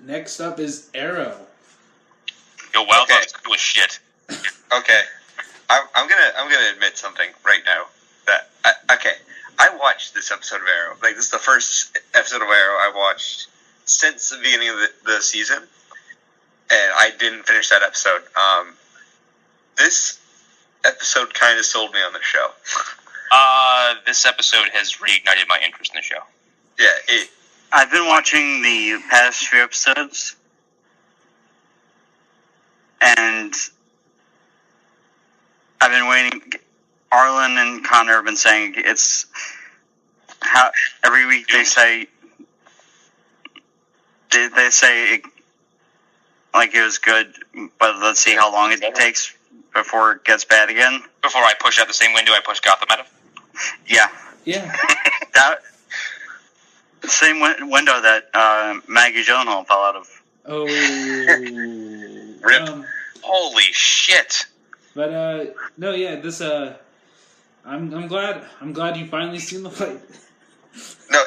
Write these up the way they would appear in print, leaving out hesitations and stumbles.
next up is Arrow. Yo, Wild Thoughts cool as shit. Okay, I'm gonna admit something right now that I watched this episode of Arrow. Like, this is the first episode of Arrow I watched since the beginning of the season, and I didn't finish that episode. This episode kind of sold me on the show. This episode has reignited my interest in the show. Yeah, I've been watching the past few episodes, and I've been waiting. Arlen and Connor have been saying it's how every week they say it, like it was good, but let's see how long it takes before it gets bad again. Before I push out the same window I pushed Gotham out of? Yeah. That same window that Maggie Gyllenhaal fell out of. Oh. Rip. Holy shit. But no, yeah, this I'm glad you finally seen the fight. No,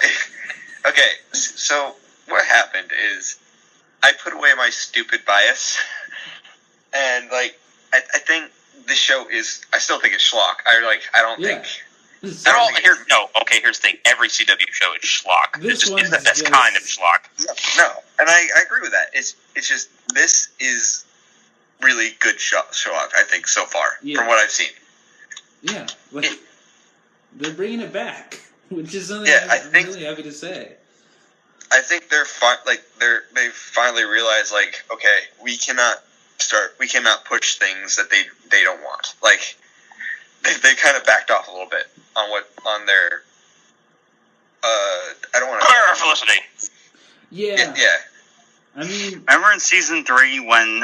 okay. So what happened is I put away my stupid bias, and like I think the show is. I still think it's schlock. I don't think. They're all here. No, okay. Here's the thing. Every CW show is schlock. That's kind of schlock. No, and I agree with that. It's just this is really good schlock. I think so far from what I've seen. Yeah, like they're bringing it back, which is something I'm really happy to say. I think they've finally realized, like, okay, we cannot push things that they don't want. Like, they kind of backed off a little bit on their I don't want to Felicity. Yeah. I mean, remember in season 3 when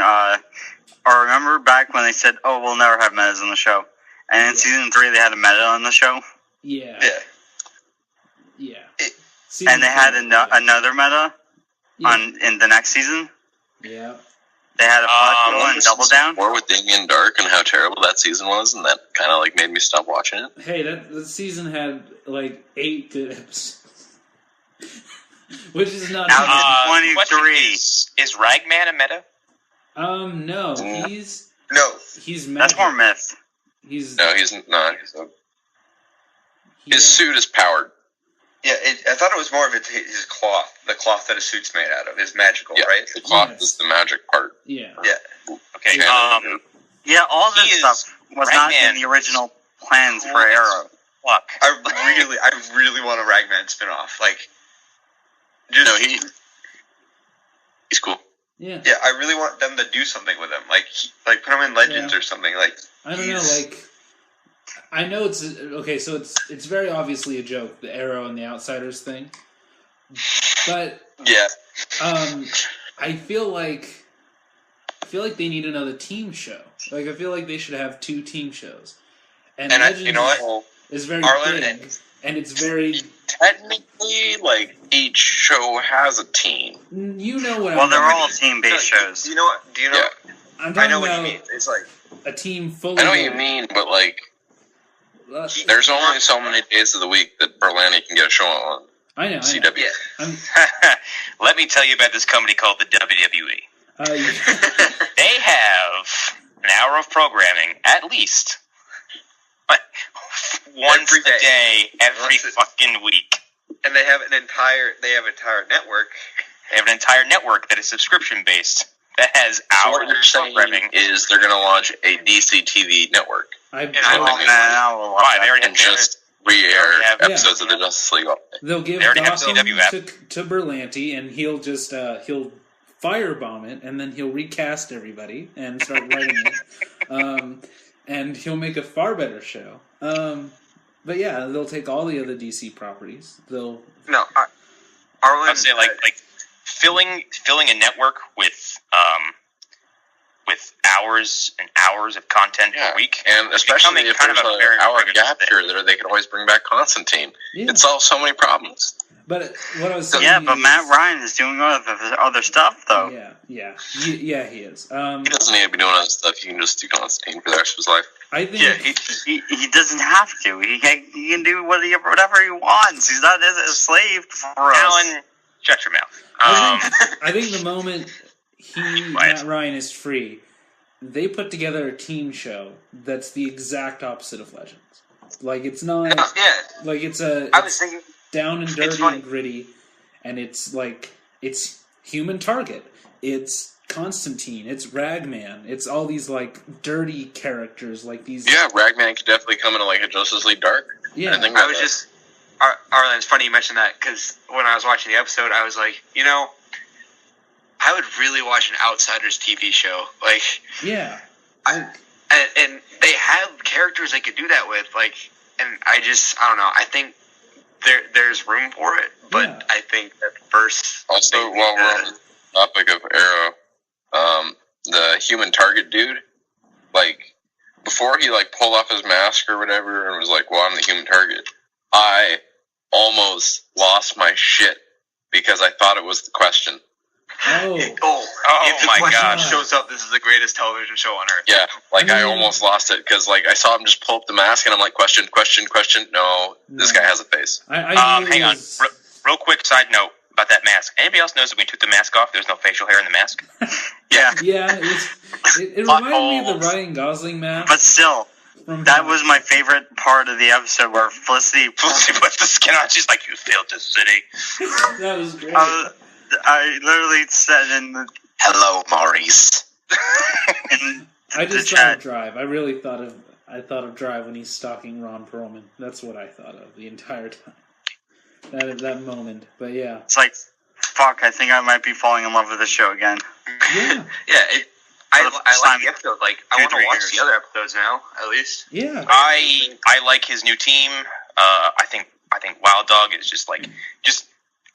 or remember back when they said, "Oh, we'll never have metas on the show," and in season 3 they had a meta on the show. Yeah. And they had another meta in the next season. Yeah. They had a Black and Double Down. More with Damien Dark and how terrible that season was, and that kind of like made me stop watching it. Hey, that season had like 8 good episodes, which is not. Now 23. Is Ragman a meta? No, he's magic. That's more myth. He's not. His suit is powered. Yeah, I thought it was more of his cloth. The cloth that his suit's made out of is magical, right? The cloth is the magic part. Yeah. Okay. Yeah, all this stuff was not in the original plans for Arrow. Fuck. I really want a Ragman spinoff. Like, he's cool. Yeah. Yeah, I really want them to do something with him. Like put him in Legends or something. Like, I don't know. Like, I know it's okay. So it's very obviously a joke, the Arrow and the Outsiders thing. But I feel like they need another team show. Like, I feel like they should have 2 team shows. And Legends, you know what? Is very Arlen big, and it's very technically like each show has a team. You know what? Well, they're all team-based shows. Do you know what? Yeah. I know what you mean. It's like a team full. I know what you mean, but like, there's only so many days of the week that Berlanti can get a show on. I know. CW. Yeah. Let me tell you about this company called the WWE. They have an hour of programming at least once a day, every fucking week. And they have an entire network. They have an entire network that is subscription based that has hours of programming. Is they're going to launch a DC TV network? They already have just re-air episodes of the Justice League. They'll give Gotham to Berlanti, and he'll just he'll firebomb it, and then he'll recast everybody and start writing it. And he'll make a far better show. But yeah, they'll take all the other DC properties. I'd say like filling a network with hours and hours of content per week, and especially if there's an hour gap here, they can always bring back Constantine. It solves so many problems. But what I was saying but Matt Ryan is doing other stuff, though. He is. He doesn't need to be doing other stuff. He can just do Constantine for the rest of his life. I think he doesn't have to. He can do whatever he wants. He's not a slave for us. Shut your mouth. I think the moment Matt Ryan is free, they put together a team show that's the exact opposite of Legends. Like, it's not... Like, it's down and dirty and gritty, and it's, like, it's Human Target. It's Constantine. It's Ragman. It's all these, like, dirty characters, like these... Yeah, Ragman could definitely come into, like, a Justice League Dark. Yeah. Arlen, it's funny you mentioned that, because when I was watching the episode, I was like, I would really watch an Outsiders TV show. Like... Yeah. And they have characters they could do that with, like... And I don't know. I think there's room for it, but I think that first... Also, while we're on the topic of Arrow, the Human Target dude, like, before he, like, pulled off his mask or whatever and was like, well, I'm the Human Target, I almost lost my shit because I thought it was the Question. If the Question shows up, this is the greatest television show on earth. Yeah, like, I almost lost it, because, like, I saw him just pull up the mask, and I'm like, question. No, this guy has a face. Hang on. Real quick side note about that mask. Anybody else knows that when we took the mask off, there's no facial hair in the mask? Yeah. It reminded me of the Ryan Gosling mask. But still, that was my favorite part of the episode, where Felicity puts the skin on. She's like, you failed this city. That was great. I literally said in the... Hello, Maurice. I just thought of Drive. I really thought of Drive when he's stalking Ron Perlman. That's what I thought of the entire time. That moment. But yeah. It's like, fuck, I think I might be falling in love with the show again. Yeah. I like the episode. Like, I want to watch the other episodes now, at least. Yeah. I like his new team. I think Wild Dog is just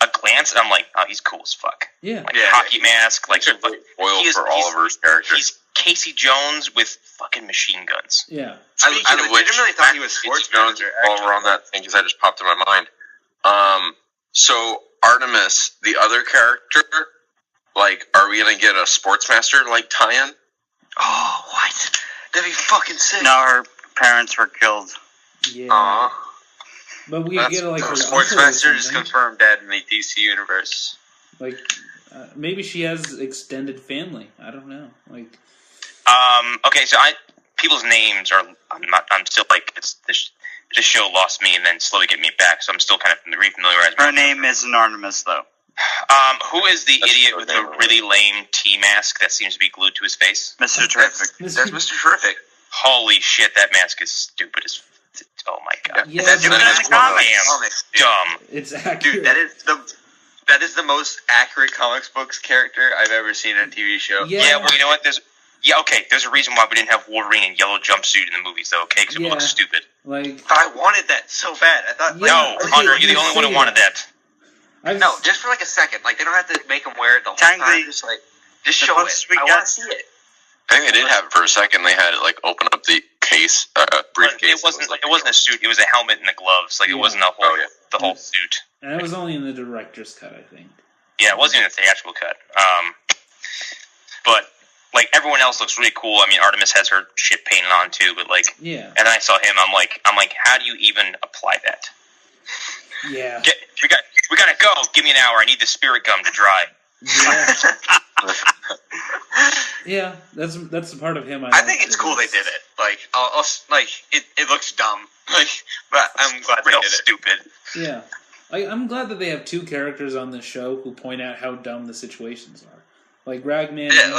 a glance, and I'm like, oh, he's cool as fuck. Yeah. Like, hockey mask. Like, foil for Oliver's character. He's Casey Jones with fucking machine guns. Yeah. Speaking of which, legitimately thought he was sports manager. While we're on that thing, because that just popped in my mind. So Artemis, the other character, like, are we gonna get a Sportsmaster like tie-in? Oh, what? That'd be fucking sick. No, her parents were killed. Yeah. Aww. But we get like her Sportsmaster is confirmed dead in the DC universe. Like, maybe she has extended family. I don't know. Like, okay, so people's names are. I'm still like this show lost me and then slowly get me back. So I'm still kind of refamiliarized. Her name isn't Artemis, though. Who is the idiot with the really lame T mask that seems to be glued to his face? Mr. Terrific. That's Mr. Terrific. Holy shit, that mask is stupid as. Oh my god. Yeah, that's dumb. It's accurate. Dude, that is the most accurate comics books character I've ever seen in a TV show. Yeah, well, you know what? There's a reason why we didn't have Wolverine in yellow jumpsuit in the movies, though, okay? Because it looks stupid. Like, but I wanted that so bad. I thought, no, Hunter, you're the only one who wanted that. No, just for like a second. Like, they don't have to make him wear it the whole time. Just show it. I want to see it. I think they did have it for a second. They had it like open up the case, briefcase. It wasn't a suit. It was a helmet and the gloves. Like, it wasn't the whole suit. And it was only in the director's cut, I think. Yeah, it wasn't in the theatrical cut. But like, everyone else looks really cool. I mean, Artemis has her shit painted on too. But like, yeah. And I saw him. I'm like, how do you even apply that? Yeah. We gotta go. Give me an hour. I need the spirit gum to dry. Yeah. Yeah, that's the part of him. I think it's cool they did it. Like, it looks dumb. Like, but I'm glad they did it. Stupid. Yeah, I'm glad that they have two characters on the show who point out how dumb the situations are. Like Ragman and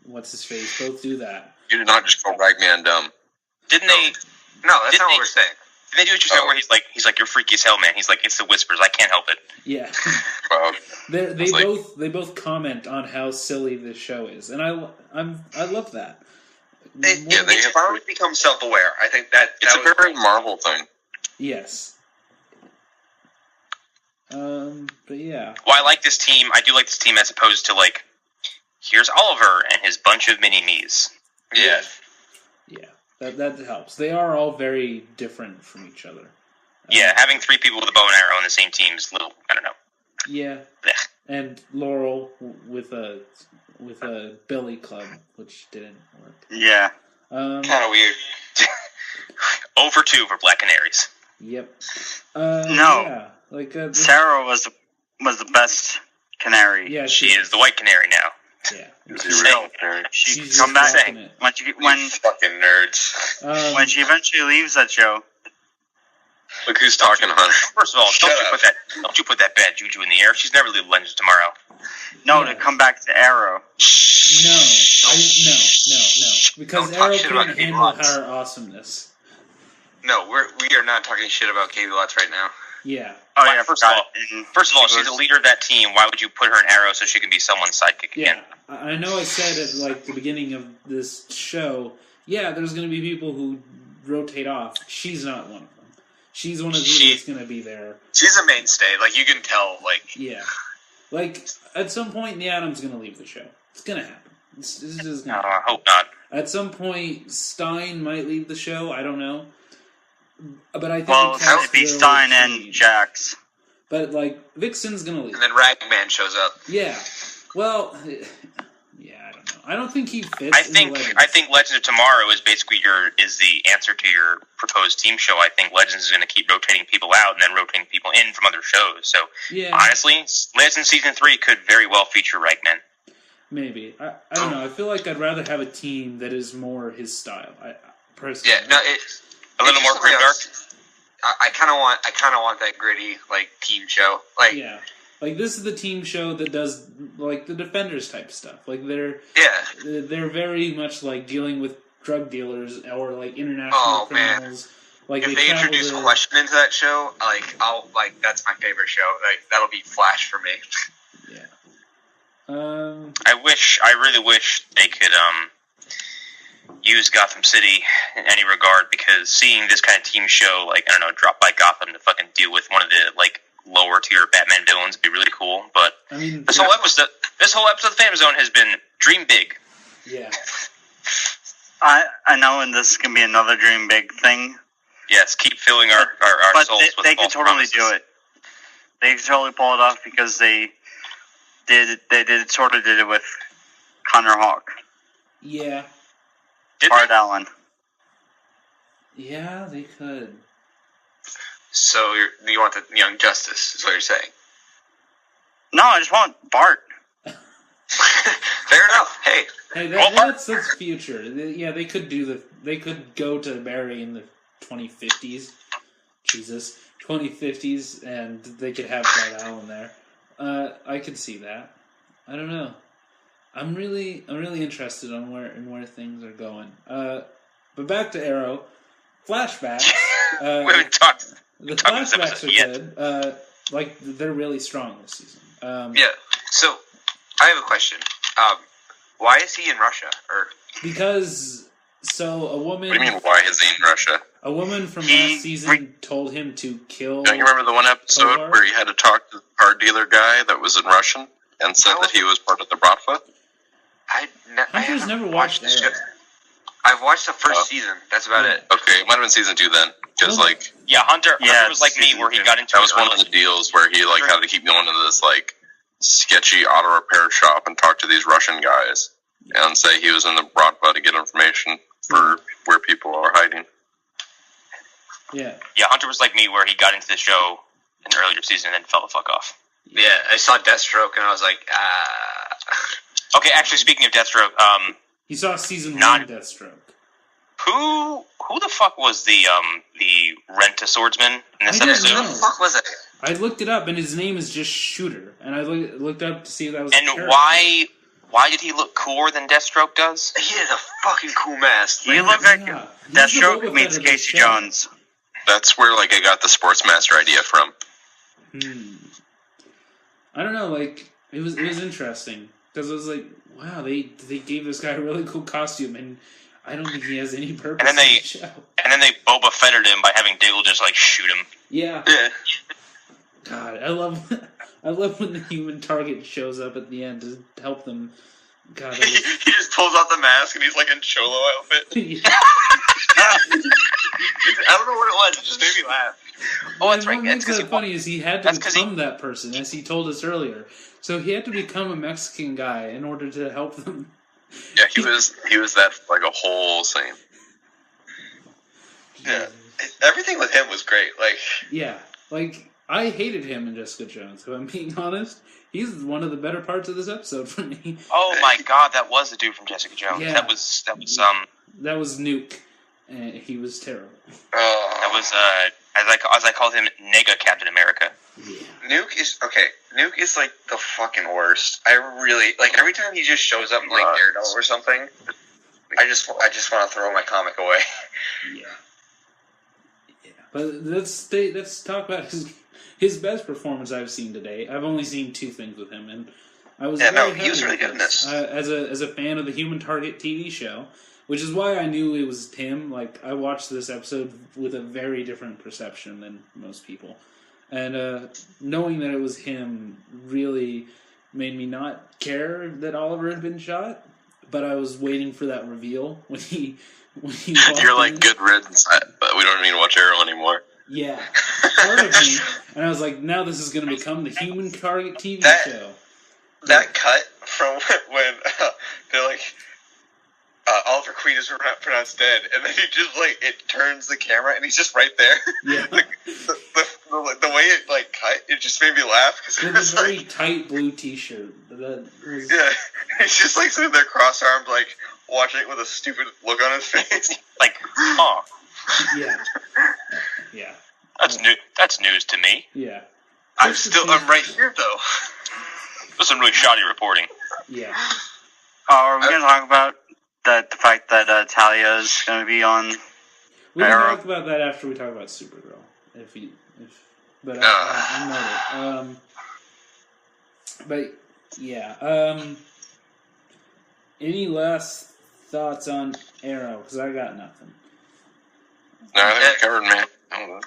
what's his face both do that. You did not just call Ragman dumb. Didn't they? No, that's not what we're saying. Did they do what you said where he's like, you're freaky as hell, man. He's like, it's the whispers. I can't help it. Yeah. They both comment on how silly this show is, and I love that. It's finally become self-aware. I think it's a very Marvel thing. Yes. But yeah. Well, I like this team. I do like this team as opposed to like, here's Oliver and his bunch of mini-me's. Yeah. Yeah. That helps. They are all very different from each other. Yeah, having three people with a bow and arrow on the same team is a little, I don't know. Yeah. Blech. And Laurel with a billy club, which didn't work. Yeah. Kind of weird. 0 for 2 for Black Canaries. Yep. No. Like Sarah was the best canary. Yeah, she is the white canary now. Yeah, she's come back when fucking nerds. When she eventually leaves that show. Look who's talking, Hunter. First of all, don't you put that bad juju in the air. She's never leaving Legends tomorrow. No, to come back to Arrow. No. Because Arrow couldn't handle her awesomeness. No, we are not talking shit about Katie Watts right now. Yeah. Oh yeah. First of all, she's the leader of that team. Why would you put her in Arrow so she can be someone's sidekick again? Yeah. I know I said at like the beginning of this show, yeah, there's going to be people who rotate off. She's not one of them. She's one of these that's going to be there. She's a mainstay. Like, you can tell, like... Yeah. Like, at some point, the Atom's going to leave the show. It's going to happen. This is just going to happen. I hope not. At some point, Stein might leave the show. I don't know. But I think... Well, it has to be Stein and Jax. But, like, Vixen's going to leave. And then Ragman shows up. Yeah. Well... Yeah, I don't know. I don't think he fits. I think Legends of Tomorrow is basically the answer to your proposed team show. I think Legends is going to keep rotating people out and then rotating people in from other shows. So honestly, Legends season 3 could very well feature Reichman. Maybe I don't know. I feel like I'd rather have a team that is more his style. Personally, yeah, no, a little more grimdark. I kind of want that gritty like team show. Like yeah. Like, this is the team show that does, like, the Defenders type stuff. Like, they're very much, like, dealing with drug dealers or, like, international criminals. Man. Like, if they introduce Question into that show, that's my favorite show. Like, that'll be Flash for me. Yeah. I really wish they could, use Gotham City in any regard, because seeing this kind of team show, like, I don't know, dropped by Gotham to fucking deal with one of the, like, lower tier Batman villains would be really cool, but I mean, this whole episode of the Phantom Zone has been dream big. Yeah. I know, and this can be another dream big thing. Yes, keep filling our souls with they can totally promises. do it. They can totally pull it off because they did it with Connor Hawk. Yeah. Bart Allen. Yeah, they could. So you want the Young Justice, is what you're saying? No, I just want Bart. Fair enough. Hey, that's future. Yeah, they could They could go to Barry in the 2050s. Jesus, 2050s, and they could have Bart Allen there. I could see that. I don't know. I'm really interested in where things are going. But back to Arrow. Flashbacks. We haven't talked. The flashbacks are good. Like, they're really strong this season. Yeah. So, I have a question. Why is he in Russia? Because a woman. What do you mean? Why is he in Russia? A woman from last season told him to kill. Don't you remember the one episode Kovar? where he had to talk to the car dealer guy that was in Russian and said that he was part of the Bratva? Hunter's never watched the show. I've watched the first season. That's about it. Okay, it might have been season 2 then. Because, Hunter was like me, where he got into. That was one of the deals where he had to keep going to this sketchy auto repair shop and talk to these Russian guys and say he was in the Bratva to get information for where people are hiding. Yeah. Yeah, Hunter was like me, where he got into the show in the earlier season and then fell the fuck off. Yeah, I saw Deathstroke and I was like, Okay, actually, speaking of Deathstroke, you saw season 1 Deathstroke. Who the fuck was the rent a swordsman in this episode? Who the fuck was it? I looked it up, and his name is just Shooter, and I looked up to see if that was. And why did he look cooler than Deathstroke does? He has a fucking cool mask. He looked like Deathstroke meets Casey Jones. That's where I got the Sportsmaster idea from. I don't know, it was interesting because it was like, wow, they gave this guy a really cool costume, and I don't think he has any purpose. And then they Boba Fetted him by having Diggle just shoot him. Yeah. God, I love when the human target shows up at the end to help them. God, he just pulls out the mask and he's in cholo outfit. I don't know what it was. It just made me laugh. Oh, that's right. What makes it funny is he had to become that person, as he told us earlier. So he had to become a Mexican guy in order to help them. Yeah, he was that a whole scene. Yeah, everything with him was great. Yeah, I hated him in Jessica Jones. If I'm being honest, he's one of the better parts of this episode for me. Oh my god, that was the dude from Jessica Jones. Yeah. That was That was Nuke, and he was terrible. That was as I called him, Nega Captain America. Yeah. Nuke is like the fucking worst. I really like every time he just shows up in like Daredevil or something. I just want to throw my comic away. Yeah. But let's talk about his best performance I've seen today. I've only seen 2 things with him, and I was he was really good in this. As a fan of the Human Target TV show, which is why I knew it was him. Like, I watched this episode with a very different perception than most people, and knowing that it was him really made me not care that Oliver had been shot. But I was waiting for that reveal when he You're like, good riddance, but we don't even watch Arrow anymore. Yeah, part of me, and I was like, now this is going to become the Human Target TV show. That cut from when they're like, Oliver Queen is pronounced dead, and then he just like it turns the camera, and he's just right there. Yeah, the way it like cut, it just made me laugh because it was a very like tight blue T-shirt. Yeah, he's just like sitting there cross-armed, like watching it with a stupid look on his face. Like, huh? Yeah. That's news to me. Yeah. I'm right here though. That's some really shoddy reporting. Yeah. Are we going to talk about the fact that Talia is going to be on We can Arrow? talk about that after we talk about Supergirl. But I know it. But yeah. Any last thoughts on Arrow? Because I got nothing. No, I think we covered, man.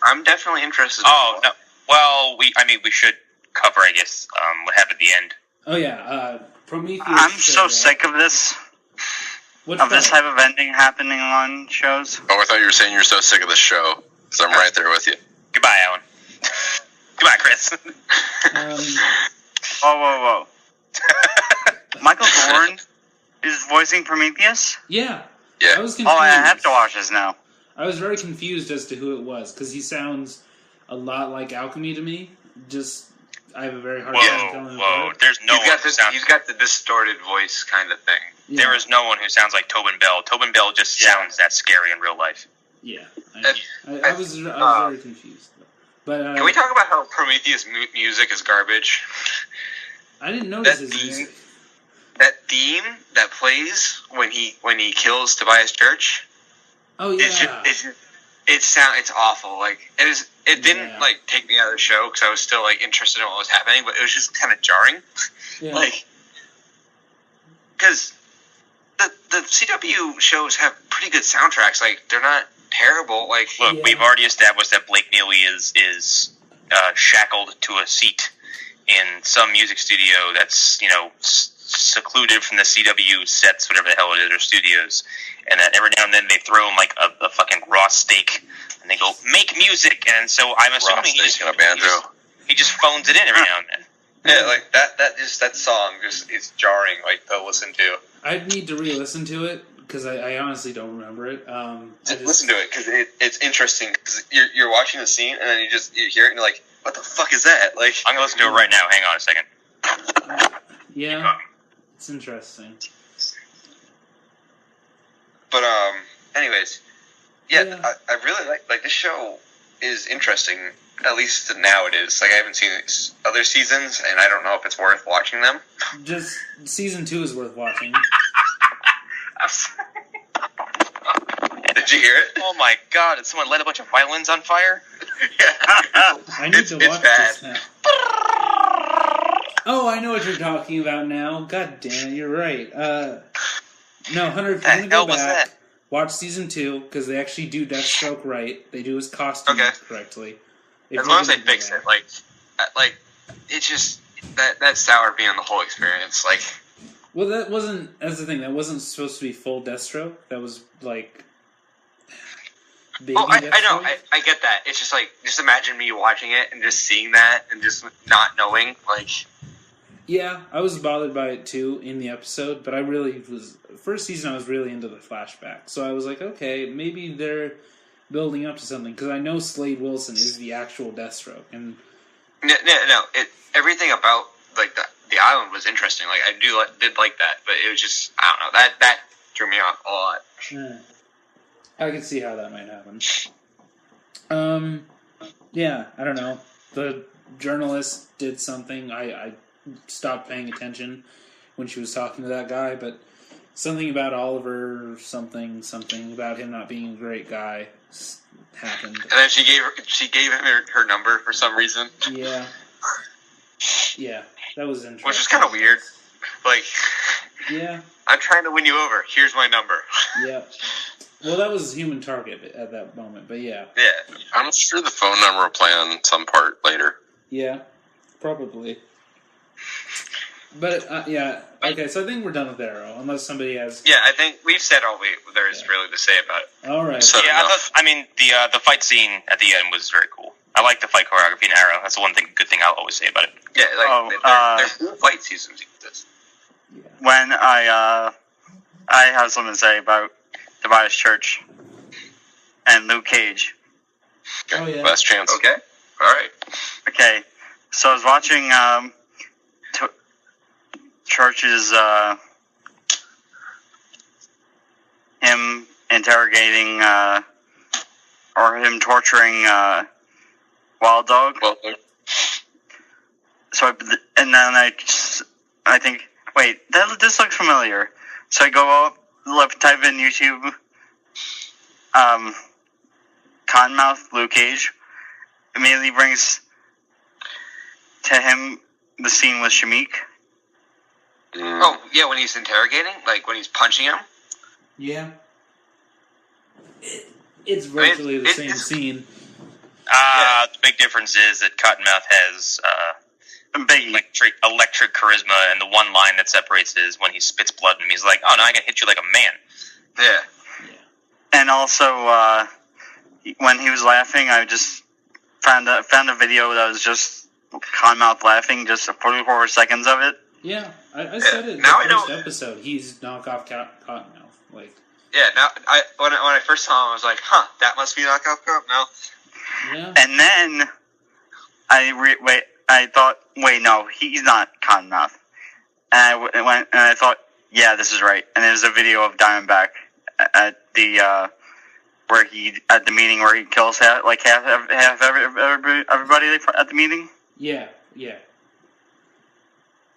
I'm definitely interested. Oh no. Well, we should cover, I guess, what happened at the end. Oh yeah. Prometheus. I'm so sick of this. This type of ending happening on shows. Oh, I thought you were saying you're so sick of this show. Because I'm right there with you. Goodbye, Alan. Goodbye, Chris. Whoa. Michael Thorne is voicing Prometheus? Yeah. Yeah. I was confused. Oh, I have to watch this now. I was very confused as to who it was, because he sounds a lot like Alchemy to me. I have a very hard time telling Whoa, there's no one who sounds... He's got the distorted voice kind of thing. Yeah. There is no one who sounds like Tobin Bell. Tobin Bell just sounds that scary in real life. Yeah. I was very confused. But can we talk about how Prometheus music is garbage? I didn't notice his music. That theme that plays when he kills Tobias Church. Oh yeah. It's awful. Like it didn't like take me out of the show because I was still like interested in what was happening, but it was just kind of jarring. Yeah. Like because the CW shows have pretty good soundtracks. Like they're not terrible. Like look, we've already established that Blake Neely is shackled to a seat in some music studio that's secluded from the CW sets, whatever the hell it is, or studios, and that every now and then they throw him like a fucking raw steak, and they go make music, and so I'm assuming he just phones it in every now and then. Yeah, like that song just is jarring, like to listen to. I'd need to re-listen to it because I honestly don't remember it. Listen to it because it's interesting because you're watching the scene and then you hear it and you're like, what the fuck is that? Like I'm gonna listen to it right now. Hang on a second. Yeah, it's interesting. But anyways, yeah. I really like this show is interesting. At least now it is. Like I haven't seen other seasons, and I don't know if it's worth watching them. Just season 2 is worth watching. I'm sorry. Did you hear it? Oh my god! Did someone light a bunch of violins on fire? Yeah. I need to watch this now. Oh, I know what you're talking about now. God damn it, you're right. No, Hunter, if you're going to go back, watch season 2, because they actually do Deathstroke right. They do his costume correctly. As long as they fix it, like it's just that soured me on the whole experience. Like, well, that's the thing. That wasn't supposed to be full Deathstroke. That was like baby Deathstroke. I know. I get that. It's just like, just imagine me watching it and just seeing that and just not knowing, like. Yeah, I was bothered by it too in the episode, but I really was. First season, I was really into the flashback, so I was like, okay, maybe they're building up to something, because I know Slade Wilson is the actual Deathstroke, and No. Everything about like the island was interesting. Like I did like that, but it was just I don't know that threw me off a lot. I can see how that might happen. Yeah, I don't know. The journalist did something. I stopped paying attention when she was talking to that guy, but something about Oliver, something about him not being a great guy happened. And then she gave him her number for some reason. Yeah, that was interesting. Which is kind of weird. Like, yeah, I'm trying to win you over. Here's my number. Yeah. Well, that was human target at that moment, but yeah. Yeah. I'm sure the phone number will play on some part later. Yeah, probably. But, yeah, okay, so I think we're done with Arrow, unless somebody has... Yeah, I think we've said all there is really to say about it. All right. So, yeah, the fight scene at the end was very cool. I like the fight choreography in Arrow. That's the good thing I'll always say about it. Yeah, like, there's cool fight seasons in this. Yeah. When I have something to say about Tobias Church and Luke Cage. Okay, Oh, yeah. last chance. Okay, alright. Okay, so I was watching Church's him interrogating or him torturing Wild Dog. Well, So and then I think, wait, this looks familiar. So I go up, type in YouTube, Cottonmouth, Luke Cage. Immediately brings to him the scene with Shamik. Oh, yeah, when he's interrogating? Like, when he's punching him? Yeah. It's virtually the same scene. The big difference is that Cottonmouth has electric charisma, and the one line that separates it is when he spits blood, and he's like, "Oh, now I can hit you like a man." Yeah. And also, when he was laughing, I just found a video that was just Cottonmouth laughing, just 44 seconds of it. Yeah, I said it in the first episode. He's knockoff Cottonmouth. Like, yeah, now when I first saw him, I was like, "Huh, that must be knockoff Cottonmouth." yeah. And then I thought, wait, no, he's not Cottonmouth. And I thought, yeah, this is right. And there's a video of Diamondback at the at the meeting where he kills half everybody at the meeting. Yeah.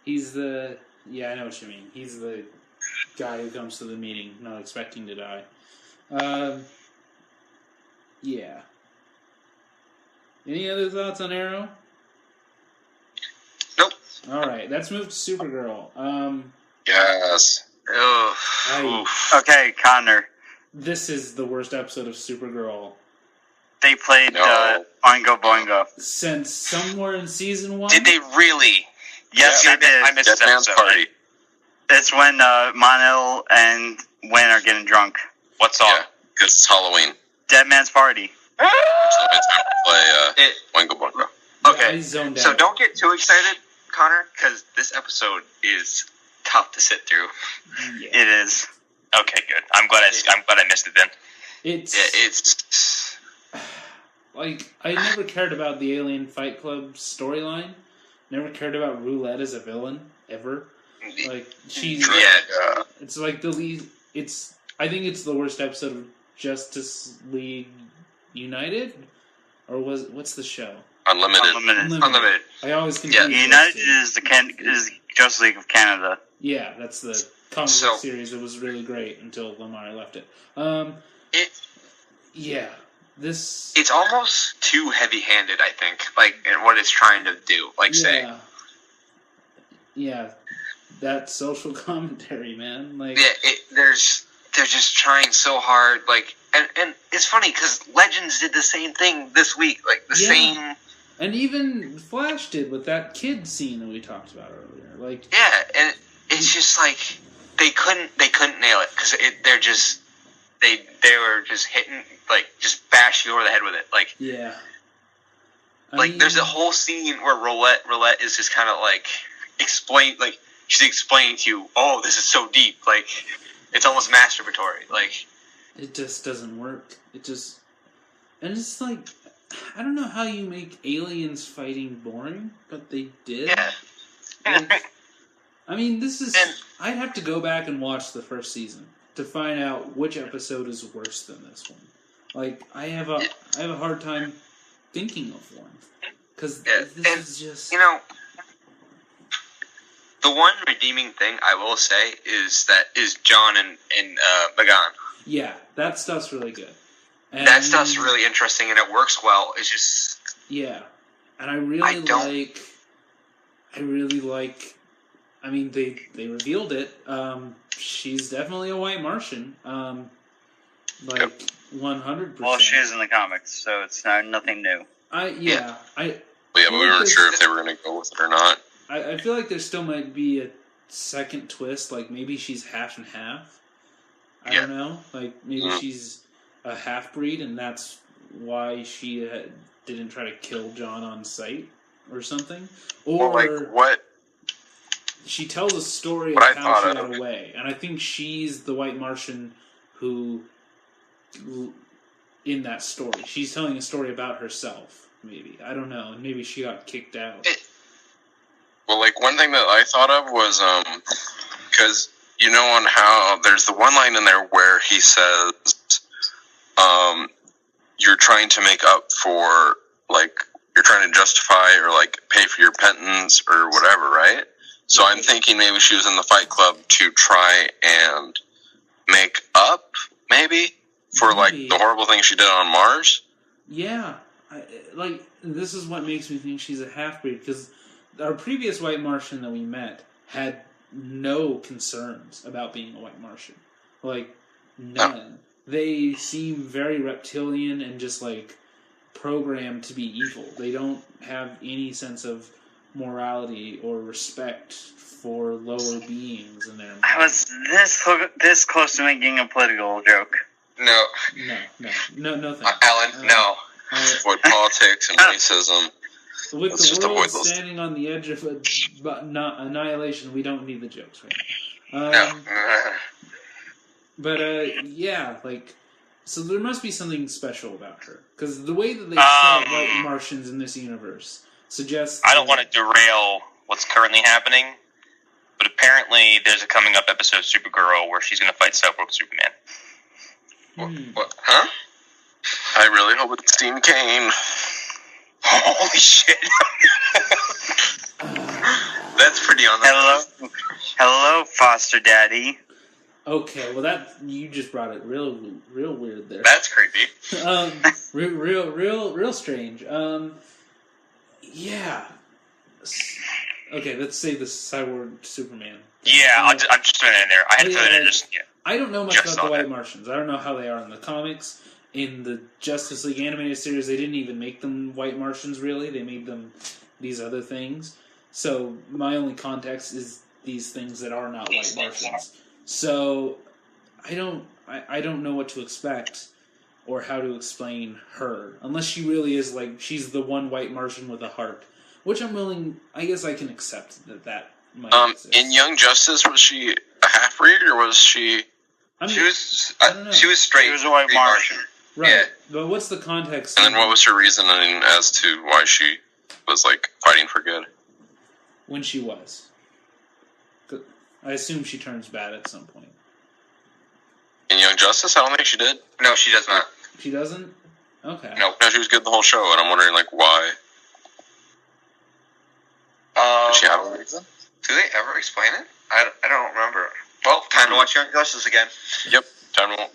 He's the... Yeah, I know what you mean. He's the guy who comes to the meeting not expecting to die. Yeah. Any other thoughts on Arrow? Nope. Alright, let's move to Supergirl. Yes. Okay, Connor. This is the worst episode of Supergirl. They played Oingo Boingo. Since somewhere in season 1? Did they really? Yes, Yeah, they did. I missed this Man's episode. Party. It's when Monel and Wynn are getting drunk. What song? Yeah, because it's Halloween. Dead Man's Party. So it's time to play Oingo Boingo. Okay, I zoned so out. don't get too excited, Connor, because this episode is tough to sit through. Yeah. It is. Okay, good. I'm glad I missed it then. It's like, I never cared about the Alien Fight Club storyline. Never cared about Roulette as a villain ever. Like, she's it's like the lead. I think it's the worst episode of Justice League United, or what's the show? Unlimited. I always confuse United is is Justice League of Canada. Yeah, that's the comic book series that was really great until Lamar left it. Yeah, this... It's almost too heavy-handed, I think, like, in what it's trying to do, say. Yeah, that social commentary, man. Like, Yeah, they're just trying so hard, like, and it's funny, because Legends did the same thing this week, like, the same... And even Flash did with that kid scene that we talked about earlier. Like, yeah, and it's just like they couldn't nail it because they were just hitting, like, just bash you over the head with it. Like, yeah, there's a whole scene where Roulette is just kind of like she's explaining to you, oh, this is so deep, like it's almost masturbatory, like it just doesn't work. And it's like, I don't know how you make aliens fighting boring, but they did. Yeah. Like, I mean, this is... I'd have to go back and watch the first season to find out which episode is worse than this one. Like, I have a hard time thinking of one. Because this is just... You know, the one redeeming thing I will say is John and Bagan. Yeah, that stuff's really good. And that stuff's really interesting, and it works well. It's just... Yeah. And I really like... I mean, they revealed it. She's definitely a white Martian. 100%. Well, she is in the comics, so it's nothing new. But we weren't sure if they were going to go with it or not. I feel like there still might be a second twist, like maybe she's half and half. I don't know. Like, maybe she's a half-breed, and that's why she didn't try to kill John on sight or something. Or, well, like, what? She tells a story of how she got away, and I think she's the white Martian who, in that story, she's telling a story about herself, maybe. I don't know, and maybe she got kicked out. Well, like, one thing that I thought of was, because, you know, on how, there's the one line in there where he says, you're trying to make up for, like, you're trying to justify or, like, pay for your penance or whatever, right? So I'm thinking maybe she was in the Fight Club to try and make up, maybe, for, like, the horrible thing she did on Mars. Yeah. This is what makes me think she's a half-breed, because our previous white Martian that we met had no concerns about being a white Martian. Like, none. They seem very reptilian and just, like, programmed to be evil. They don't have any sense of morality or respect for lower beings in their mind. I was this close to making a political joke. No. No, thanks. Alan, no. Avoid politics and racism. With Let's the just world avoid those. standing on the edge of annihilation, we don't need the jokes right now. No. But, yeah, like... So there must be something special about her. Because the way that they set white Martians in this universe suggests... I don't want to derail what's currently happening, but apparently there's a coming up episode of Supergirl where she's going to fight Cyborg Superman. What? Huh? I really hope it's Dean Cain. Holy shit. That's pretty on the Hello, foster daddy. Okay, well you just brought it real weird there. That's creepy. Real strange. Yeah. Okay, let's say the Cyborg Superman. Yeah, I'm just throwing it in there. I had to throw it in there I don't know much about the White Martians. I don't know how they are in the comics. In the Justice League animated series, they didn't even make them White Martians, really. They made them these other things. So my only context is these things that are not White Martians. So I don't know what to expect or how to explain her. Unless she really is like, she's the one white Martian with a heart. Which I guess I can accept that might exist. In Young Justice, was she a half-breed or was she... She was straight. She was a white Martian. Right. Yeah. But what's the context? And then what was her reasoning as to why she was, like, fighting for good? When she was. I assume she turns bad at some point. In Young Justice, I don't think she did. No, she does not. She doesn't? Okay. No, she was good the whole show, and I'm wondering, like, why. Did she have a reason? Do they ever explain it? I don't remember. Well, time to watch Young Justice again. Yep, time to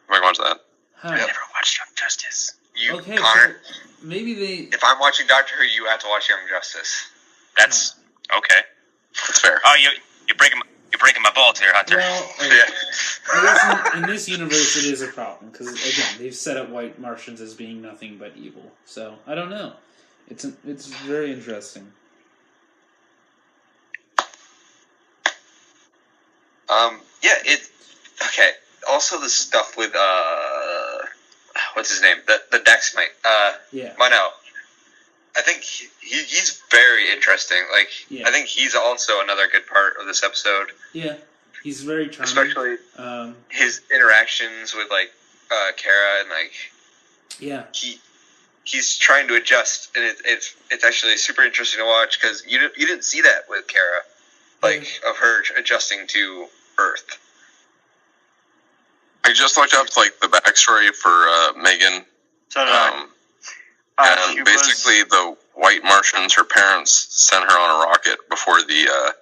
watch that. Huh. I never watched Young Justice. Okay, Connor, so maybe they... if I'm watching Doctor Who, you have to watch Young Justice. That's okay. That's fair. Oh, you're breaking my balls here, Hunter. Well, Yeah. I guess in this universe it is a problem, because, again, they've set up white Martians as being nothing but evil. So, I don't know. It's very interesting. Okay. Also, the stuff with what's his name? The Dex mate. Yeah. Mano. I think he's very interesting. Like, Yeah. I think he's also another good part of this episode. Yeah. He's very charming. Especially his interactions with, like, Kara and, like, yeah. he's trying to adjust, and it's actually super interesting to watch because you didn't see that with Kara, like of her adjusting to Earth. I just looked up like the backstory for Megan. So did I. And basically, the White Martians, her parents sent her on a rocket before the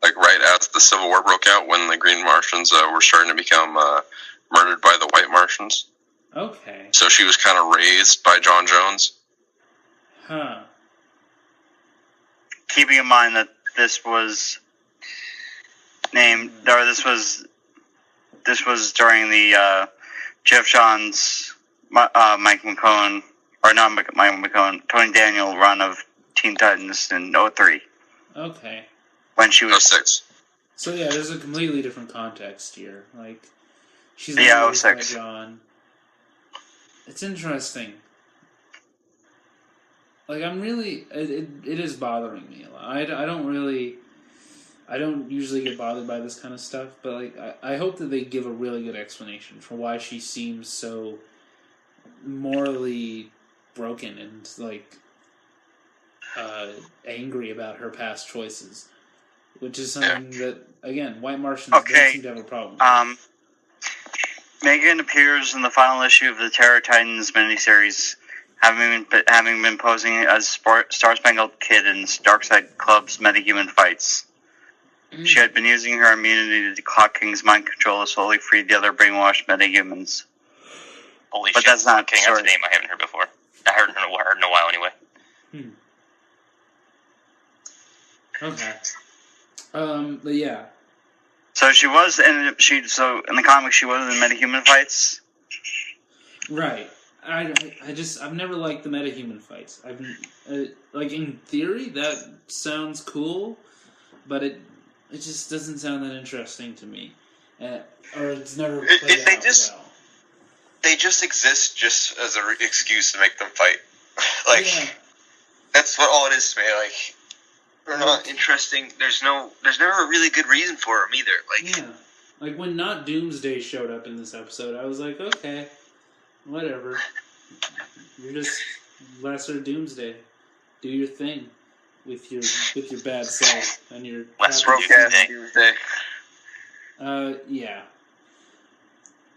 right as the Civil War broke out, when the Green Martians were starting to become murdered by the White Martians. Okay. So she was kind of raised by John Jones. Huh. Keeping in mind that this was named, or this was during the Jeff Johns, Mike McCone, or not Mike McCone, Tony Daniel run of Teen Titans in 03. Okay. When she was 06. So yeah, there's a completely different context here. Like, she's Yeah, not raised by 06. John. It's interesting. Like, I'm really... It is bothering me a lot. I don't usually get bothered by this kind of stuff, but like I hope that they give a really good explanation for why she seems so morally broken and like angry about her past choices, which is something that, again, White Martians don't seem to have a problem with. Megan appears in the final issue of the Terror Titans miniseries, having been posing as Star Spangled Kid in Darkseid Club's metahuman fights. She had been using her immunity to Clock King's mind control to slowly free the other brainwashed metahumans. Holy but shit, that's not King, that's a name I haven't heard before. I heard in a while anyway. Okay. But yeah. So she was in the comics she was in metahuman fights. Right. I've never liked the metahuman fights. Like, in theory that sounds cool, but it just doesn't sound that interesting to me. Or it's never played out well. They just exist just as an excuse to make them fight. That's what all it is to me. Like, they're not interesting. There's never a really good reason for them either. Like when Not Doomsday showed up in this episode, I was like, okay, whatever. You're just lesser Doomsday. Do your thing with your bad self and your lesser Doomsday. Yeah.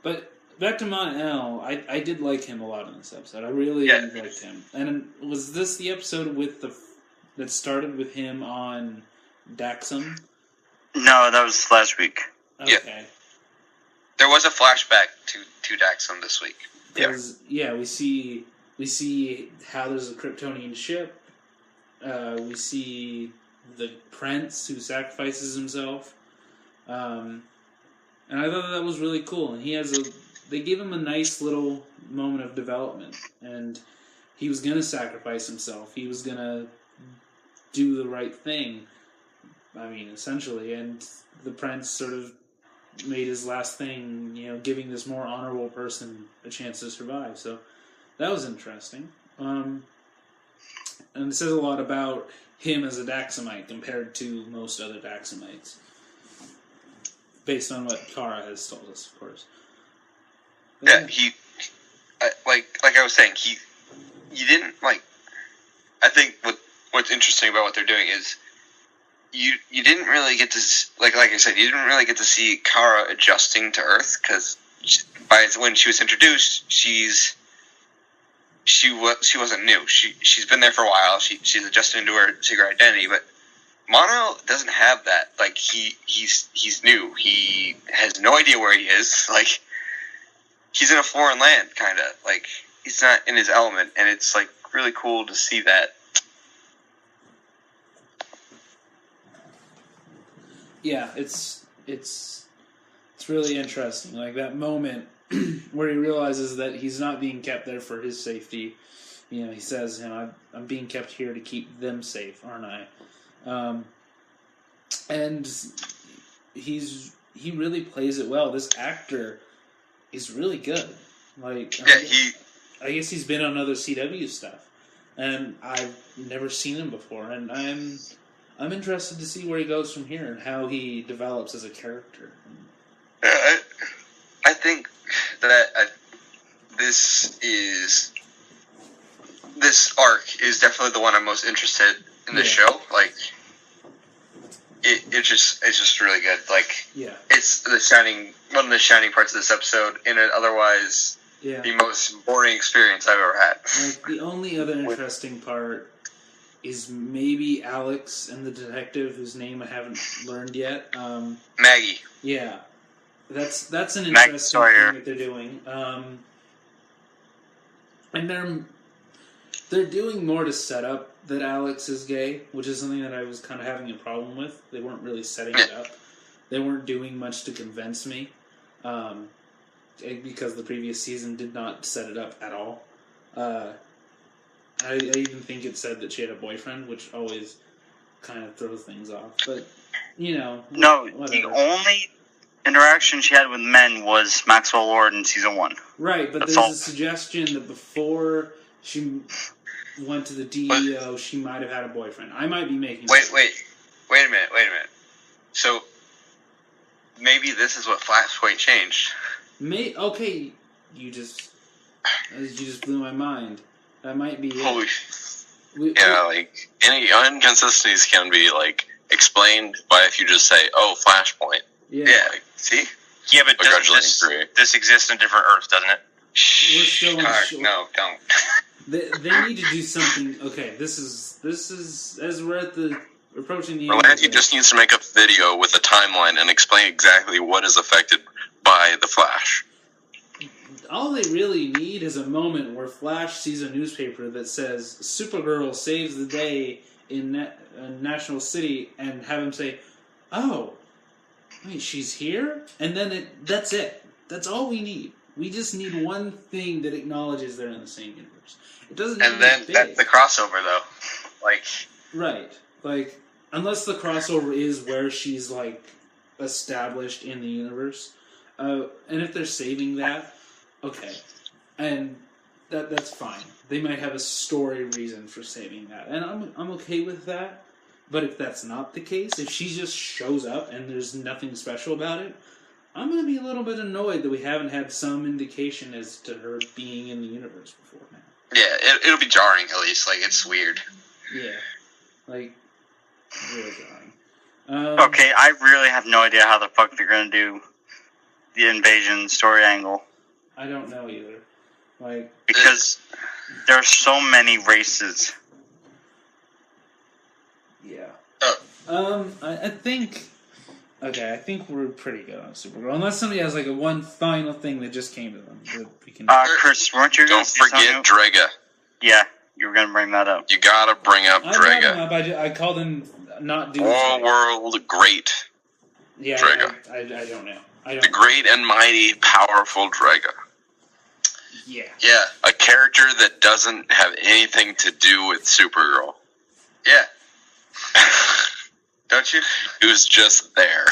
But back to Mon-El, I did like him a lot in this episode. I really liked him. And was this the episode that started with him on Daxam? No, that was last week. Okay. Yeah. There was a flashback to Daxam this week. Yeah, we see how there's a Kryptonian ship. We see the prince who sacrifices himself. And I thought that was really cool. And they gave him a nice little moment of development. And he was going to sacrifice himself. He was going to do the right thing. I mean, essentially. And the prince sort of made his last thing, giving this more honorable person a chance to survive. So that was interesting. And it says a lot about him as a Daxamite compared to most other Daxamites. Based on what Kara has told us, of course. But like I was saying, you didn't, like, I think what's interesting about what they're doing is you didn't really get to, like I said, you didn't really get to see Kara adjusting to Earth, because when she was introduced, she wasn't new. She's been there for a while. She's adjusted into her secret identity, but Mon-El doesn't have that. Like, he's new. He has no idea where he is. Like, he's in a foreign land, kind of. Like, he's not in his element, and it's, like, really cool to see that. Yeah, it's really interesting. Like, that moment where he realizes that he's not being kept there for his safety. He says, I'm being kept here to keep them safe, aren't I? And he really plays it well. This actor is really good. Like, I guess he's been on other CW stuff, and I've never seen him before. And I'm interested to see where he goes from here and how he develops as a character. I think that this is this arc is definitely the one I'm most interested in the show. Like, it's just really good. Like, it's one of the shining parts of this episode in an otherwise the most boring experience I've ever had. Like, the only other interesting part is maybe Alex and the detective, whose name I haven't learned yet. Maggie. Yeah, that's an interesting thing that they're doing. And they're doing more to set up that Alex is gay, which is something that I was kind of having a problem with. They weren't really setting it up. They weren't doing much to convince me, because the previous season did not set it up at all. I even think it said that she had a boyfriend, which always kind of throws things off. But, no, whatever. The only interaction she had with men was Maxwell Lord in season 1. Right, but there's a suggestion that before she went to the DEO, she might have had a boyfriend. I might be making... Wait a minute. So, maybe this is what Flashpoint changed. Okay, you just blew my mind. That might be Holy like, any inconsistencies can be, like, explained by if you just say, oh, Flashpoint. Yeah, like, see? Yeah, but this exists in different Earths, doesn't it? We're still no, don't. They need to do something. Okay, this is as we're approaching the end. He just needs to make a video with a timeline and explain exactly what is affected by the Flash. All they really need is a moment where Flash sees a newspaper that says Supergirl saves the day in National City, and have him say, "Oh, wait, she's here," and then that's it. That's all we need. We just need one thing that acknowledges they're in the same universe. It doesn't. And then that's the crossover, though. Like, right, like, unless the crossover is where she's, like, established in the universe, and if they're saving that, okay, and that's fine. They might have a story reason for saving that, and I'm okay with that. But if that's not the case, if she just shows up and there's nothing special about it, I'm going to be a little bit annoyed that we haven't had some indication as to her being in the universe before now. Yeah, it'll be jarring at least. Like, it's weird. Yeah, like, real jarring. Okay, I really have no idea how the fuck they're going to do the invasion story angle. I don't know either. Like, because there are so many races. Yeah. I think... Okay, I think we're pretty good on Supergirl. Unless somebody has, like, one final thing that just came to them. That we can... Chris, weren't you going to Don't forget Drega. Yeah, you were going to bring that up. You gotta bring up Drega. I called him not doing World great Drega. I don't know. The great and mighty, powerful Drega. Yeah. Yeah. A character that doesn't have anything to do with Supergirl. Yeah. Don't you? He was just there.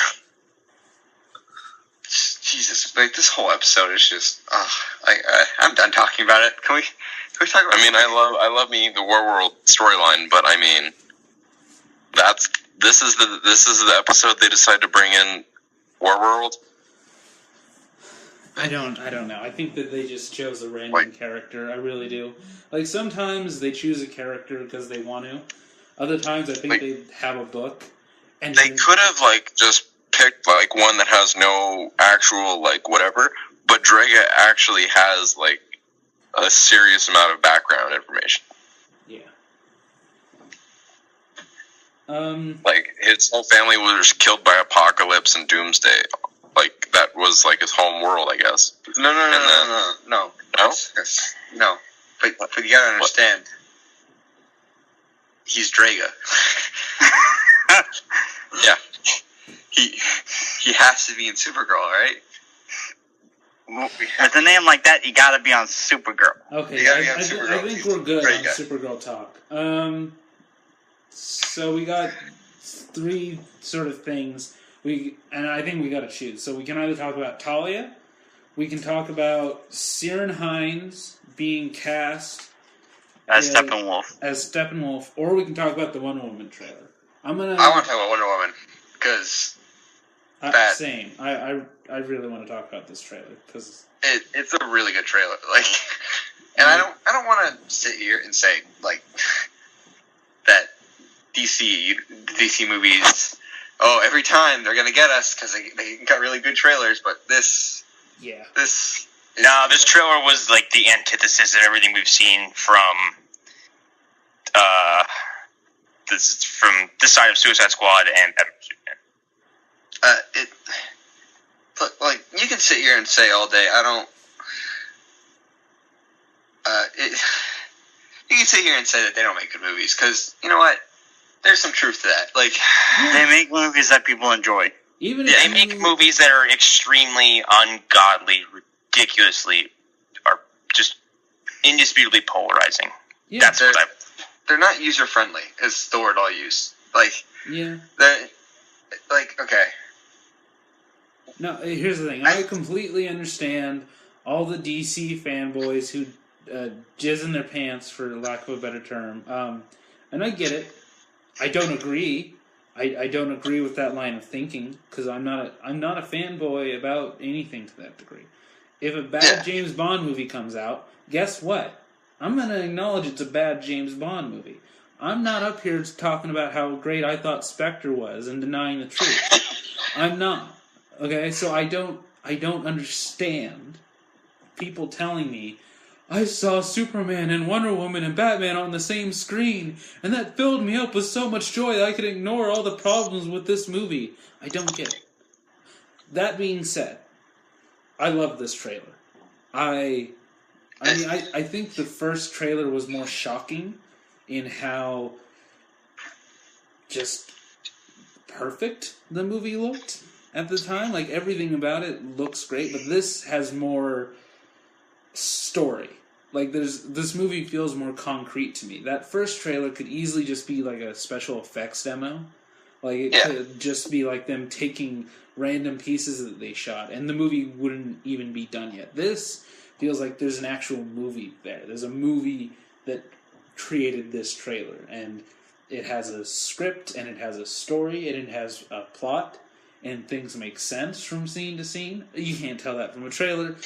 Jesus, like, this whole episode is just... I'm done talking about it. Can we talk about it? I mean, I love me the War World storyline, but I mean, this is the episode they decided to bring in War World. I don't know. I think that they just chose a random character. I really do. Like, sometimes they choose a character because they want to. Other times, I think they have a book. And they could have, like, just picked, like, one that has no actual, like, whatever, but Drega actually has, like, a serious amount of background information. Yeah. Like, his whole family was killed by Apocalypse and Doomsday. Like, that was, like, his home world, I guess. No. No. But you gotta understand, he's Drega. Yeah. He has to be in Supergirl, right? With a name like that, you gotta be on Supergirl. Okay, I think we're good on Supergirl talk. So we got 3 sort of things, and I think we gotta choose. So we can either talk about Talia, we can talk about Ciarán Hinds being cast as Steppenwolf, or we can talk about the Wonder Woman trailer. I want to talk about Wonder Woman, because... Same. I really want to talk about this trailer, because... It's a really good trailer. Like, and I don't want to sit here and say like that DC movies. Oh, every time they're gonna get us because they got really good trailers. But this trailer was like the antithesis of everything we've seen from this side of Suicide Squad and Batman Superman. Like you can sit here and say all day. I don't. You can sit here and say that they don't make good movies because you know what? There's some truth to that. Like they make movies that people enjoy. They make movies that are extremely ungodly, ridiculously, are just indisputably polarizing. Yeah, that's what they're not user friendly. Is the word I'll use. Like okay. No, here's the thing. I completely understand all the DC fanboys who jizz in their pants, for lack of a better term. And I get it. I don't agree. I don't agree with that line of thinking because I'm not a fanboy about anything to that degree. If a bad James Bond movie comes out, guess what? I'm going to acknowledge it's a bad James Bond movie. I'm not up here talking about how great I thought Spectre was and denying the truth. I'm not. Okay, so I don't understand people telling me I saw Superman and Wonder Woman and Batman on the same screen, and that filled me up with so much joy that I could ignore all the problems with this movie. I don't get it. That being said, I love this trailer. I think the first trailer was more shocking in how just perfect the movie looked at the time. Like, everything about it looks great, but this has more story. Like, this movie feels more concrete to me. That first trailer could easily just be like a special effects demo. Like, it could just be like them taking random pieces that they shot, and the movie wouldn't even be done yet. This feels like there's an actual movie there. There's a movie that created this trailer, and it has a script, and it has a story, and it has a plot, and things make sense from scene to scene. You can't tell that from a trailer,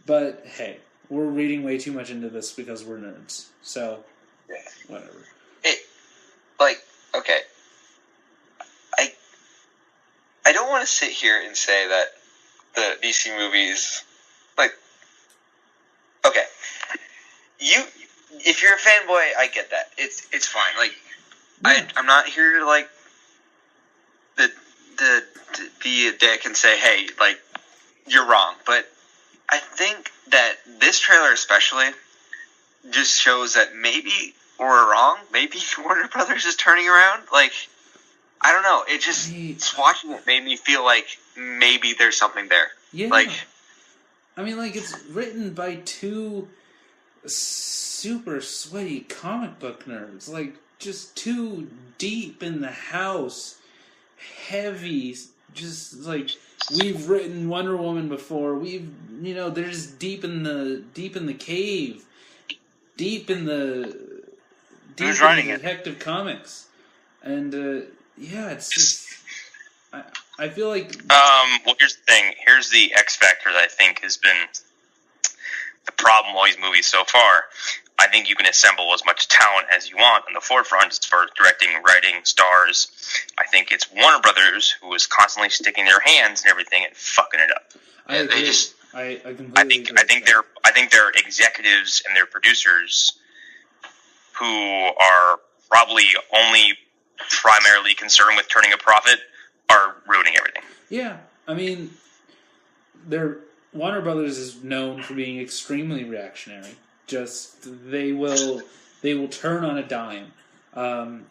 but hey, we're reading way too much into this because we're nerds. So, whatever. Okay. I don't want to sit here and say that the DC movies, okay, if you're a fanboy, I get that. It's fine. Like, I'm not here to be a dick and say, hey, like, you're wrong. But I think that this trailer especially just shows that maybe we're wrong. Maybe Warner Brothers is turning around. Like, I don't know. It just, watching it made me feel like maybe there's something there. Yeah. Like, I mean, like, it's written by two super sweaty comic book nerds. Like, just too deep in the house. Heavy. Just, like, we've written Wonder Woman before. They're just deep in the cave. Deep in the Detective Comics. And, it's just... I feel like... well, here's the thing. Here's the X factor that I think has been the problem with all these movies so far. I think you can assemble as much talent as you want on the forefront as far as directing, writing, stars. I think it's Warner Brothers who is constantly sticking their hands in everything and fucking it up. I think their executives and their producers who are probably only primarily concerned with turning a profit are ruining everything. Yeah, I mean, Warner Brothers is known for being extremely reactionary. Just they will turn on a dime.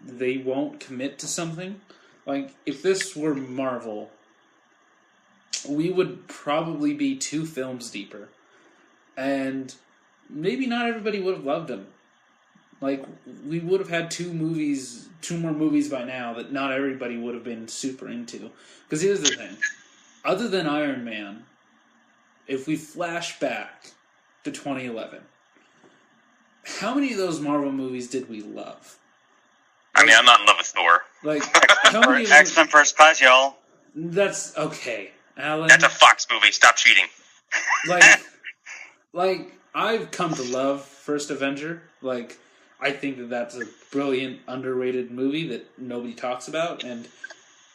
They won't commit to something. Like, if this were Marvel, we would probably be 2 films deeper, and maybe not everybody would have loved them. Like, we would have had 2 more movies by now that not everybody would have been super into. Because here's the thing. Other than Iron Man, if we flash back to 2011, how many of those Marvel movies did we love? I mean, I'm not in love with Thor. Like, how many of X-Men First Class, y'all. That's okay, Allan. That's a Fox movie. Stop cheating. Like, I've come to love First Avenger. Like, I think that that's a brilliant, underrated movie that nobody talks about, and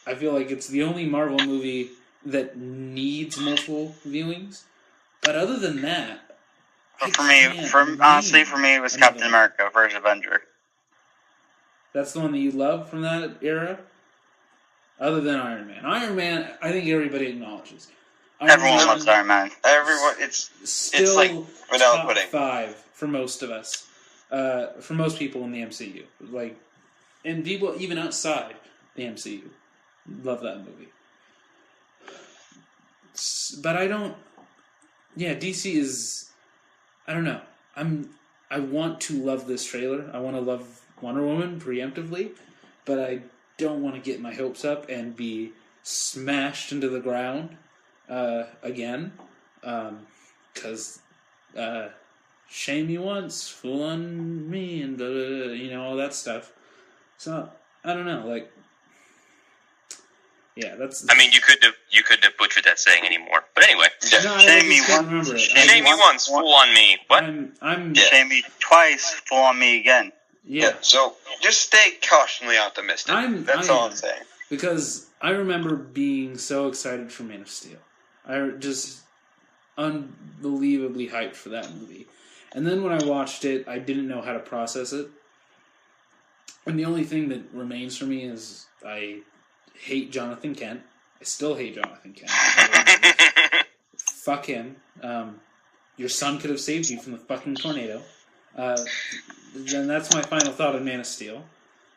I feel like it's the only Marvel movie that needs multiple viewings. But other than that, honestly, for me, it was Captain America: First Avenger. That's the one that you love from that era? Other than Iron Man. Iron Man, I think everybody acknowledges. Everyone loves Iron Man. Everyone, it's like vanilla top pudding. 5 for most of us. For most people in the MCU. Like, and people even outside the MCU love that movie. But I don't... Yeah, DC is... I don't know. I want to love this trailer. I want to love Wonder Woman preemptively, but I don't want to get my hopes up and be smashed into the ground again, because shame you once, fool on me, and all that stuff. So I don't know, like, yeah, that's. I mean, you couldn't have butchered that saying anymore. But anyway, no, shame me once. Shame me once, fool on me. What? Shame me twice, fool on me again. Yeah. So just stay cautiously optimistic. That's all I'm saying. Because I remember being so excited for Man of Steel. I just unbelievably hyped for that movie. And then when I watched it, I didn't know how to process it. And the only thing that remains for me is I hate Jonathan Kent. I still hate Jonathan Kent. Fuck him. Your son could have saved you from the fucking tornado. Then that's my final thought on Man of Steel.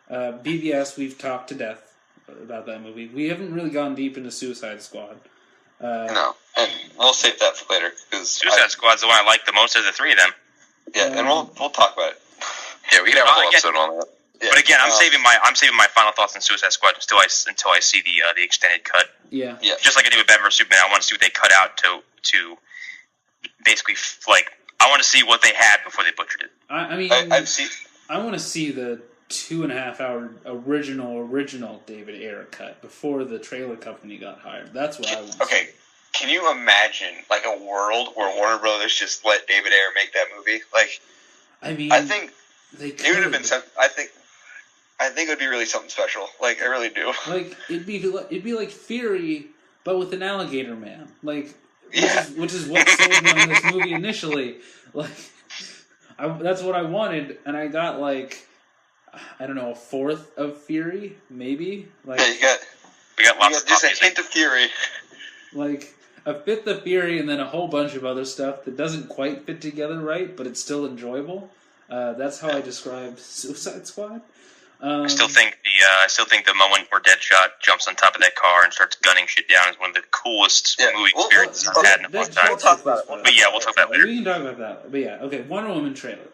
BVS, we've talked to death about that movie. We haven't really gone deep into Suicide Squad. No, and we'll save that for later. Suicide Squad's the one I like the most of the three of them. Yeah, and we'll talk about it. Yeah, we can have a whole episode on that. Yeah, but again, I'm saving my final thoughts on Suicide Squad until I see the extended cut. Yeah. Just like I did with Batman vs Superman, I want to see what they cut out to basically I want to see what they had before they butchered it. I want to see the 2.5 hour original David Ayer cut before the trailer company got hired. That's what I want. Okay, can you imagine like a world where Warner Brothers just let David Ayer make that movie? Like, I think it would have been something. I think it would be really something special. Like, I really do. Like, it'd be like Fury, but with an alligator man. Like, which is what sold me on this movie initially. Like, that's what I wanted, and I got like, I don't know, a fourth of Fury, maybe. Like, yeah, we got lots of just a music. hint of Fury. Like a fifth of Fury, and then a whole bunch of other stuff that doesn't quite fit together right, but it's still enjoyable. That's how I described Suicide Squad. I still think the moment where Deadshot jumps on top of that car and starts gunning shit down is one of the coolest movie experiences I've had in a long time. We'll talk about it. But yeah, we'll talk about it later. We can talk about that. But yeah, okay, Wonder Woman trailer.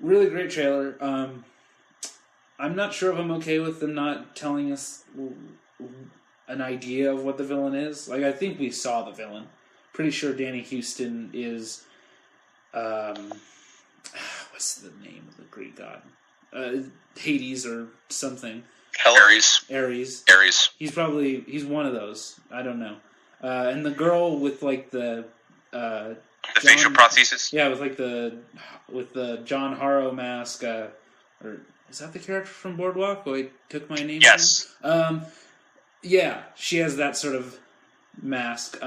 Really great trailer. I'm not sure if I'm okay with them not telling us an idea of what the villain is. Like, I think we saw the villain. Pretty sure Danny Houston is... what's the name of the Greek god? Hades or something. Ares. He's one of those. I don't know. And the girl with like the facial prosthesis. Yeah, with the John Harrow mask. Or is that the character from Boardwalk? Oh, I took my name. Yes. Yeah, she has that sort of mask.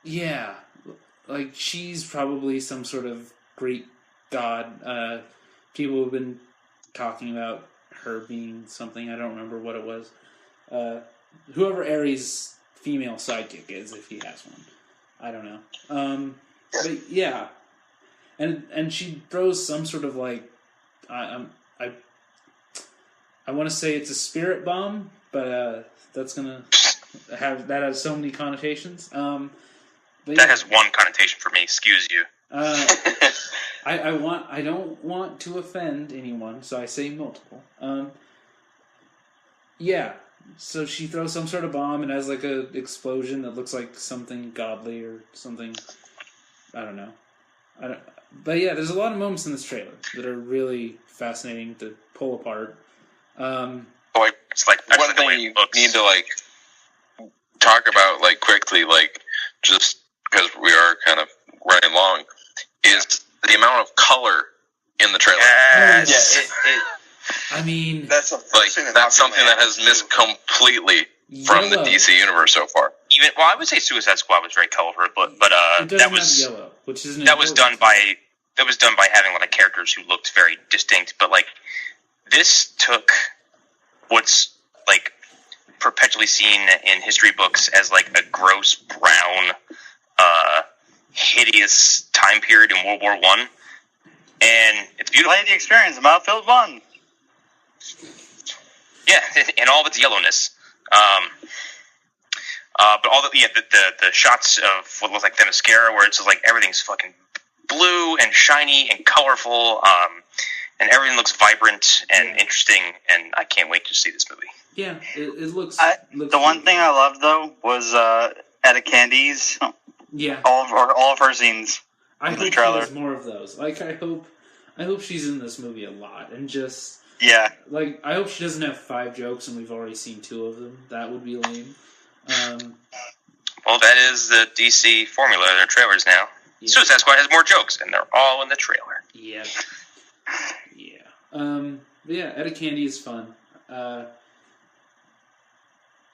Yeah, like she's probably some sort of Greek god. People have been talking about her being something. I don't remember what it was. Whoever Ares' female sidekick is, if he has one. I don't know. But yeah. And she throws some sort of like... I want to say it's a spirit bomb, but that's going to have... That has so many connotations. But that has one connotation for me, excuse you. I don't want to offend anyone, so I say multiple. Yeah, so she throws some sort of bomb and has like a explosion that looks like something godly or something. I don't know. But yeah, there's a lot of moments in this trailer that are really fascinating to pull apart. It's like one thing you need to like talk about like quickly, like just because we are kind of running long, is the amount of color in the trailer. Yes. I mean, That's the first thing that's something that has missed completely from the DC universe so far. Well, I would say Suicide Squad was very colorful, but that was yellow, which isn't that was done by having a lot of characters who looked very distinct. But like this took what's like perpetually seen in history books as like a gross brown, hideous time period in World War I, and it's beautiful. Play the experience, Battlefield 1. Yeah, and all of its yellowness. But all the shots of what looks like the mascara, where it's just like everything's fucking blue and shiny and colorful, and everything looks vibrant and interesting, and I can't wait to see this movie. Yeah, it looks. The one thing I loved though was Etta Candy's. Yeah, all of her scenes. I in hope the trailer. there's more of those. Like I hope she's in this movie a lot, and just Yeah. like I hope she doesn't have 5 jokes and we've already seen 2 of them. That would be lame. Well, that is the DC formula in their trailers now. Yeah. Suicide Squad has more jokes, and they're all in the trailer. Yep. Yeah. Yeah, Etta Candy is fun.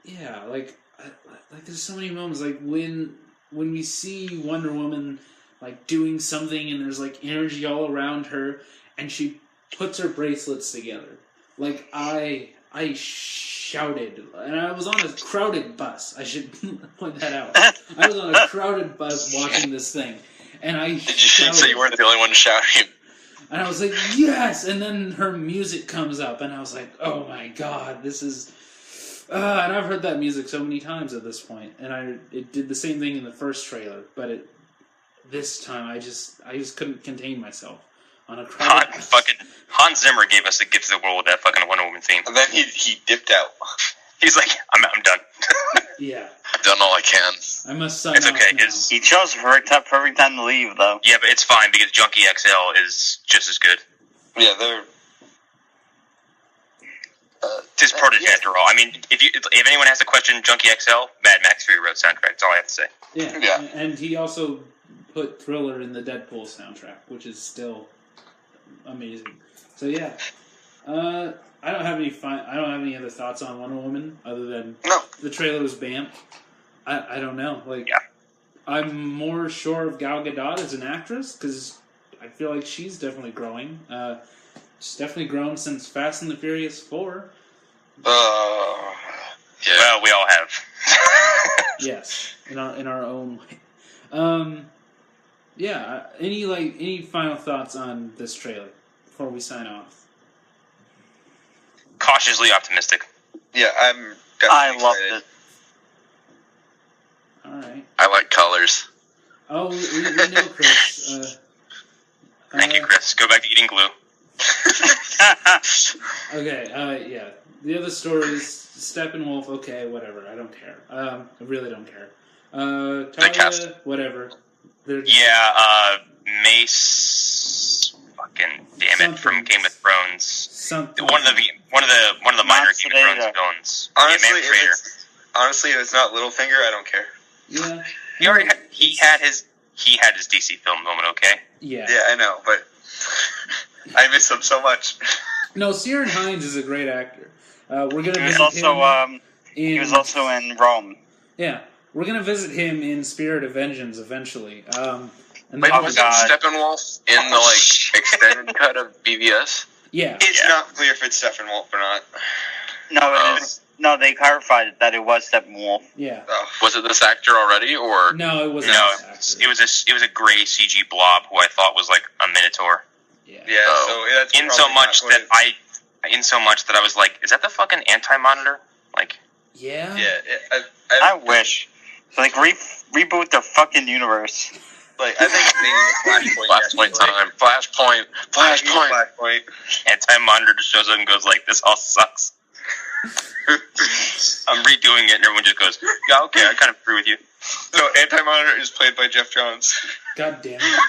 Yeah, like there's so many moments like when we see Wonder Woman like doing something and there's like energy all around her and she puts her bracelets together. Like I shouted, and I was on a crowded bus. I should point that out. I was on a crowded bus watching this thing, and I shouted. So you weren't the only one shouting. And I was like, yes! And then her music comes up, and I was like, oh my god, this is... and I've heard that music so many times at this point, and it did the same thing in the first trailer, but this time I just couldn't contain myself on a crowded bus. Hans Zimmer gave us the gift of the world with that fucking Wonder Woman theme. And then he dipped out. He's like, I'm done. Yeah. I've done all I can. I must sign It's off okay, now. He chose for every time to leave, though. Yeah, but it's fine because Junkie XL is just as good. Yeah, they're... It's his protege after all. I mean, if anyone has a question, Junkie XL, Mad Max Fury Road soundtrack. That's all I have to say. Yeah. And he also put Thriller in the Deadpool soundtrack, which is still amazing. So yeah, I don't have any other thoughts on Wonder Woman other than the trailer was banned. I don't know. Like, yeah. I'm more sure of Gal Gadot as an actress because I feel like she's definitely growing. She's definitely grown since Fast and the Furious 4. Yeah. Well, we all have. Yes, in our own way. Yeah. Any final thoughts on this trailer before we sign off? Cautiously optimistic. Yeah, I'm definitely I loved excited. it. All right. I like colors. Oh, we know, Chris. Thank you, Chris. Go back to eating glue. Okay, yeah. The other stories, Steppenwolf, okay, whatever. I don't care. I really don't care. Talia, whatever. Mace, fucking damn it, from Game of Thrones. Something. One of the minor Game of Thrones villains. Honestly, if it's not Littlefinger, I don't care. Yeah. He had his DC film moment, okay? Yeah. Yeah, I know, but I miss him so much. No, Ciarán Hinds is a great actor. We're gonna He was visit also him he was also in Rome. Yeah, we're gonna visit him in Spirit of Vengeance eventually. And Wait, then- was Steppenwolf in the extended cut of BVS? yeah. It's not clear if it's Steppenwolf or not. No, it is. No, they clarified that it was Steppenwolf. Yeah. Oh. Was it this actor already, or No, it wasn't. No, this actor. it was a gray CG blob who I thought was like a Minotaur. Yeah. Yeah, so that's In so much that I was like, is that the fucking Anti-Monitor? Like, Yeah. Yeah, I wish. So, like, reboot the fucking universe. Like, I think maybe Flashpoint time? Flashpoint. Anti-Monitor just shows up and goes like, this all sucks. I'm redoing it and everyone just goes, yeah, okay, I kind of agree with you. No, Anti-Monitor is played by Jeff Johns. God damn it.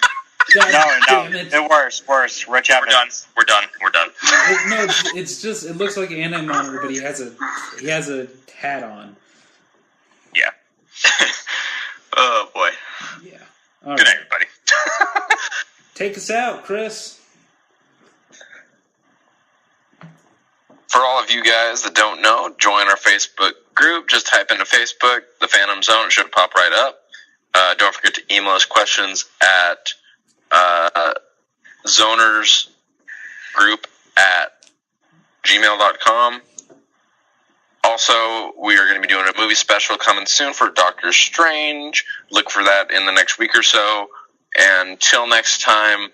God damn it. Worse. Rich Evans. We're done. No, it's just it looks like an Anti-Monitor, but he has a hat on. Yeah. Oh boy. Yeah. All Good right. night, everybody. Take us out, Chris. For all of you guys that don't know, join our Facebook group. Just type into Facebook, The Phantom Zone. It should pop right up. Don't forget to email us questions at zonersgroup@gmail.com. Also, we are going to be doing a movie special coming soon for Doctor Strange. Look for that in the next week or so. And till next time,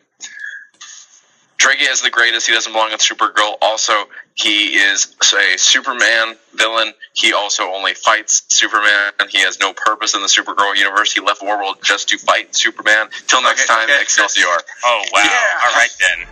Drake is the greatest. He doesn't belong with Supergirl. Also, he is a Superman villain. He also only fights Superman. He has no purpose in the Supergirl universe. He left Warworld just to fight Superman. Till next time, Excelsior. Oh, wow. Yeah. All right, then.